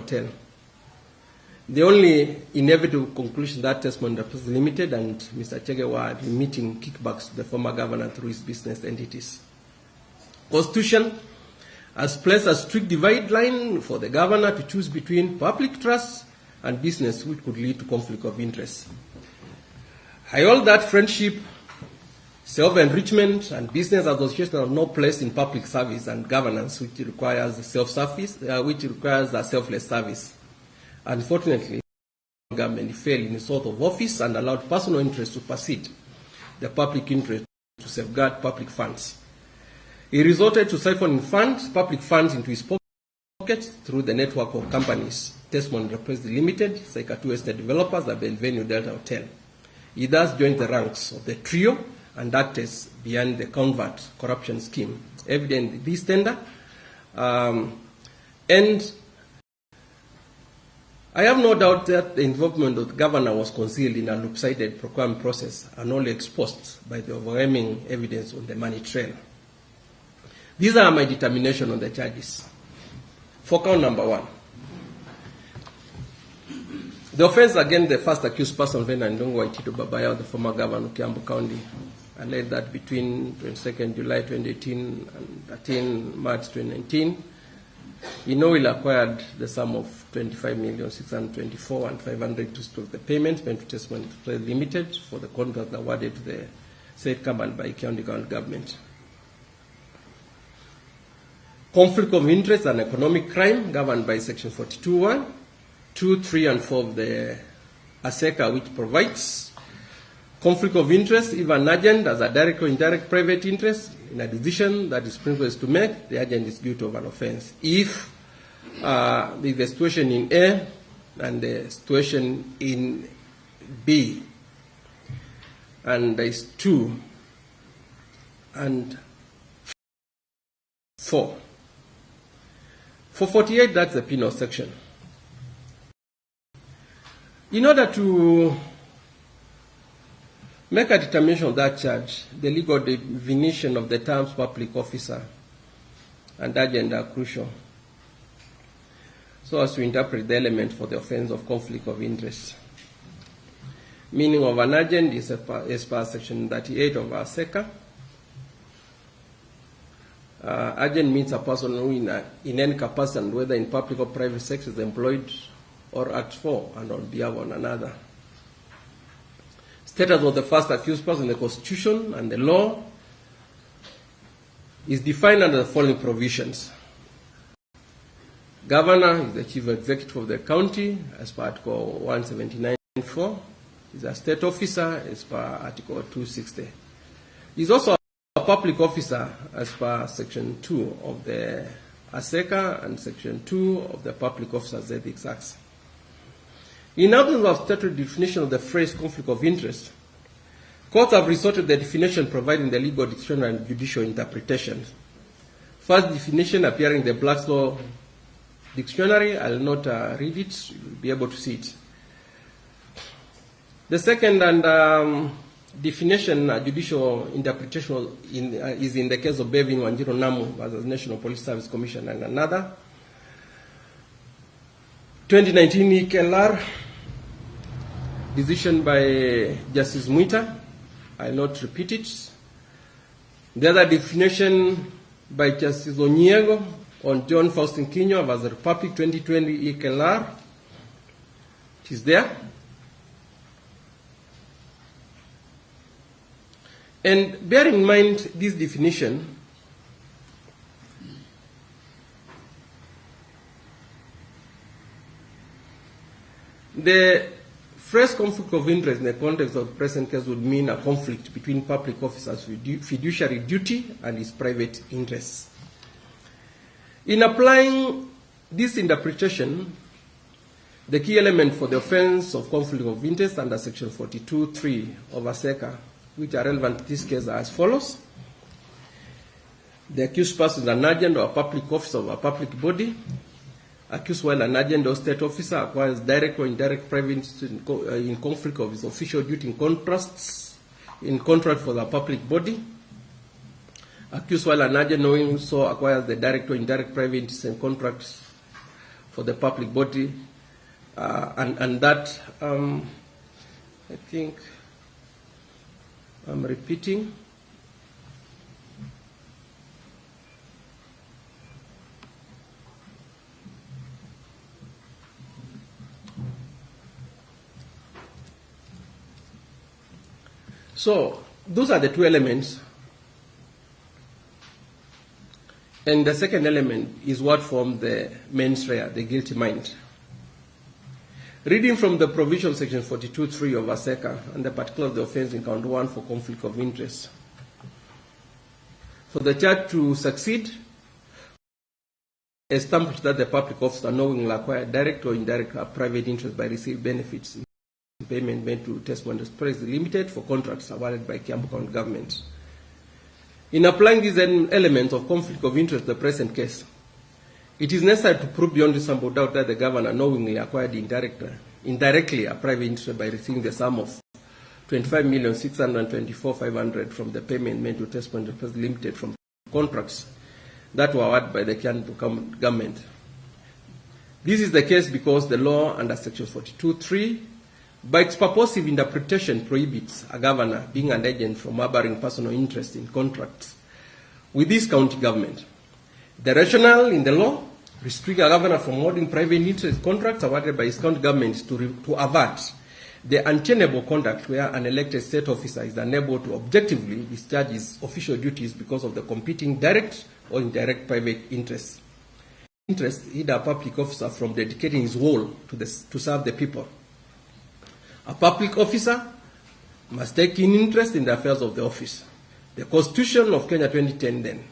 Hotel. The only inevitable conclusion that testimony represents limited and Mr. Chege were remitting kickbacks to the former governor through his business entities. Constitution has placed a strict divide line for the governor to choose between public trust and business, which could lead to conflict of interest. I hold that friendship, self-enrichment, and business association have no place in public service and governance, which requires self-service, which requires a selfless service. Unfortunately, the government failed in its oath of office and allowed personal interest to supersede the public interest to safeguard public funds. He resorted to siphoning public funds into his pockets through the network of companies. Testimony represents Limited, Saikatu Estate Developers, and Benvenue Delta Hotel. He thus joined the ranks of the trio and acted behind the covert corruption scheme evident in this tender. And I have no doubt that the involvement of the governor was concealed in a lopsided procurement process and only exposed by the overwhelming evidence on the money trail. These are my determination on the charges. For count number 1. The offense against the first accused person, Waititu Babaya, the former governor of Kiambu County, alleged that between 22nd July 2018 and 13 March 2019, he knowingly acquired the sum of 25,624,500 to stop the payments made to Testimony Limited for the contract awarded to the said company by county government. Conflict of interest and economic crime governed by Section 42(1), 2, 3, and 4 of the ASECA, which provides conflict of interest if an agent has a direct or indirect private interest in a decision that is privileged to make, the agent is guilty of an offense. If there is a situation in A and the situation in B, and there is 2 and 4. For 48, that's the penal section. In order to make a determination of that charge, the legal definition of the terms public officer and agent are crucial, so as to interpret the element for the offense of conflict of interest. Meaning of an agent is as per Section 38 of our SECA. Agent means a person who in any capacity, whether in public or private sector, is employed or acts for and on behalf of another. Status of the first accused person in the Constitution and the law is defined under the following provisions. Governor is the chief executive of the county as per Article 179(4). Is a state officer as per Article 260. He is also a public officer as per Section 2 of the ASECA and Section 2 of the Public Officers Ethics Act. In absence of statutory definition of the phrase conflict of interest, courts have resorted to the definition providing the legal dictionary and judicial interpretation. First definition appearing in the Black's Law Dictionary. I will not read it, you will be able to see it. The second and definition, judicial interpretation, is in the case of Bevin Wanjiro Namu versus National Police Service Commission and another. 2019 EKLR, decision by Justice Mwita. I will not repeat it. The other definition by Justice Onyego on John Faustin Kinyo versus Republic 2020 EKLR. It is there. And bear in mind this definition, the phrase conflict of interest in the context of the present case would mean a conflict between public officers' fiduciary duty and his private interests. In applying this interpretation, the key element for the offense of conflict of interest under Section 42(3) of ASECA, which are relevant to this case, are as follows. The accused person is an agent or a public officer of a public body. Accused while an agent or state officer acquires direct or indirect private interest in conflict of his official duty in contract for the public body. Accused while an agent knowing so acquires the direct or indirect private interest in contracts for the public body, and that, I think I'm repeating. So those are the two elements. And the second element is what forms the mens rea, the guilty mind. Reading from the provision section 42.3 of ASECA and the particular of the offense in count 1 for conflict of interest. For the charge to succeed, establish that the public officer knowingly acquired direct or indirect private interest by receiving benefits in payment made to Testimony Express Limited for contracts awarded by Kiambu County Government. In applying these elements of conflict of interest in the present case, it is necessary to prove beyond reasonable doubt that the governor knowingly acquired indirectly a private interest by receiving the sum of 25,624,500 from the payment made to Testimony Express Limited from contracts that were awarded by the Kiambu government. This is the case because the law under section 42.3, by its purposive interpretation, prohibits a governor being an agent from harboring personal interest in contracts with this county government. The rationale in the law restricts a governor from awarding private interest contracts awarded by his county government to avert the untenable conduct where an elected state officer is unable to objectively discharge his official duties because of the competing direct or indirect private interests. Either a public officer from dedicating his whole to serve the people. A public officer must take keen interest in the affairs of the office. The Constitution of Kenya 2010 then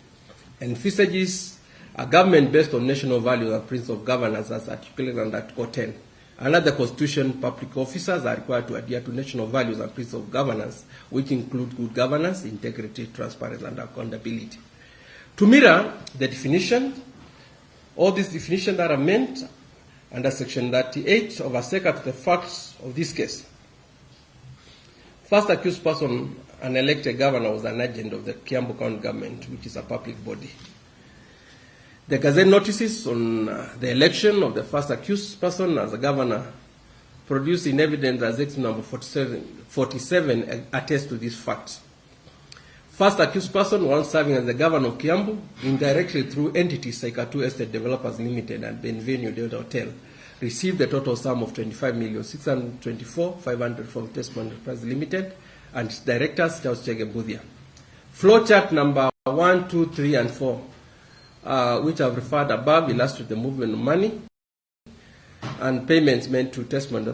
envisages a government based on national values and principles of governance as articulated under Article 10. Under the Constitution, public officers are required to adhere to national values and principles of governance, which include good governance, integrity, transparency, and accountability. To mirror the definition, all these definitions that are meant under Section 38 of ASECA to the facts of this case. First accused person, an elected governor, was an agent of the Kiambu County Government, which is a public body. The Gazette notices on the election of the first accused person as a governor produced in evidence as Exhibit number 47 attest to this fact. First accused person, once serving as the governor of Kiambu, indirectly through entities like Waititu Estate Developers Limited and Benvenue Delta Hotel, received the total sum of 25,624,500 from Testimony Express Limited and its directors, Sh588M. Flowchart number 1, 2, 3, and 4, which I've referred above, illustrate the movement of money and payments made to Testimony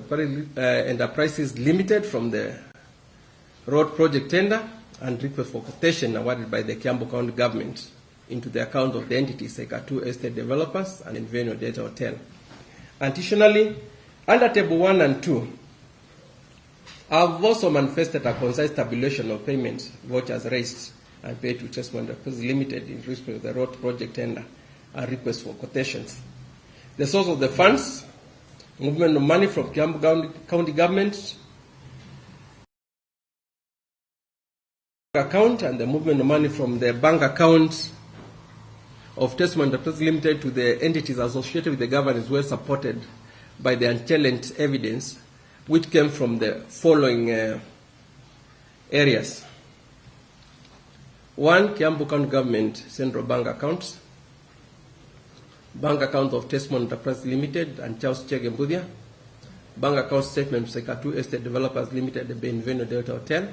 Enterprises Limited from the road project tender and request for quotation awarded by the Kiambu County Government into the account of the entities like Waititu Estate Developers and Benvenue Delta Hotel. Additionally, under Table 1 and 2, I've also manifested a concise tabulation of payments vouchers raised and paid to Testimony Enterprises Limited in respect of the road project tender and request for quotations. The source of the funds, movement of money from Kiambu County Government account, and the movement of money from the bank account of Testimony Enterprises Limited to the entities associated with the government is well supported by the unchallenged evidence, which came from the following areas. 1, Kiambu County Government Central Bank accounts, bank account of Testimony Enterprises Limited and Sh588M, bank account statement of Waititu Estate Developers Limited, the Benvenue Delta Hotel,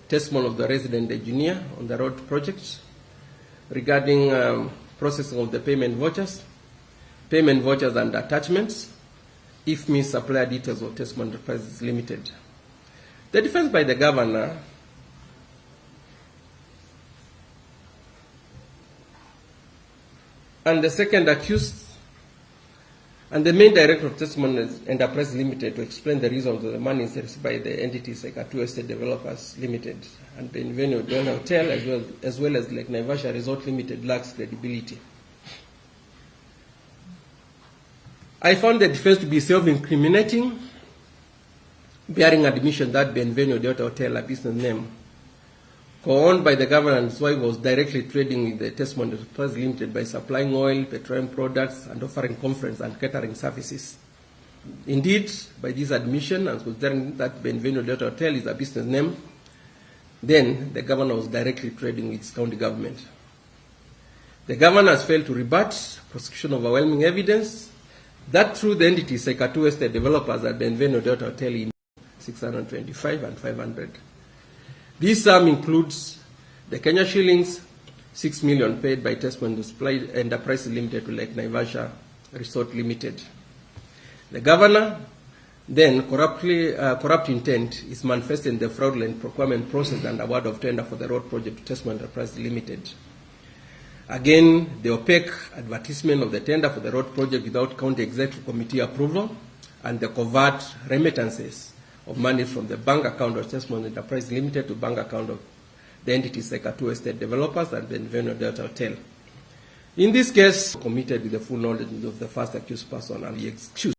testimony of the resident engineer on the road projects regarding processing of the payment vouchers and attachments, if me supplier details of Testimony Enterprises Limited. The defense by the governor and the second accused and the main director of Testimony Enterprises Limited to explain the reasons of the money received by the entities like Waititu Estate Developers Limited and Benvenue Delta Hotel, as well as Lake Naivasha Resort Limited, lacks credibility. I found the defense to be self-incriminating, bearing admission that Benvenue Delta Hotel, a business name, co-owned by the governor and his wife, was directly trading with the Testimony Enterprise Limited by supplying oil, petroleum products, and offering conference and catering services. Indeed, by this admission, and considering that Benvenue Delta Hotel is a business name, then the governor was directly trading with his county government. The governor has failed to rebut prosecution of overwhelming evidence that through the entities Sh588M Estate developers at Benvenue Delta Hotel in 625 and 500. This sum includes the Kenya shillings 6 million paid by Testimony Enterprises Limited to Lake Naivasha Resort Limited. The governor, then, corrupt intent is manifested in the fraudulent procurement process and award of tender for the road project to Testimony Enterprises Limited. Again, the opaque advertisement of the tender for the road project without county executive committee approval, and the covert remittances of money from the bank account of Testimony Enterprises Limited to bank account of the entities Sh588M Estate developers and Benvenue Delta Hotel. In this case, committed with the full knowledge of the first accused person and the excused.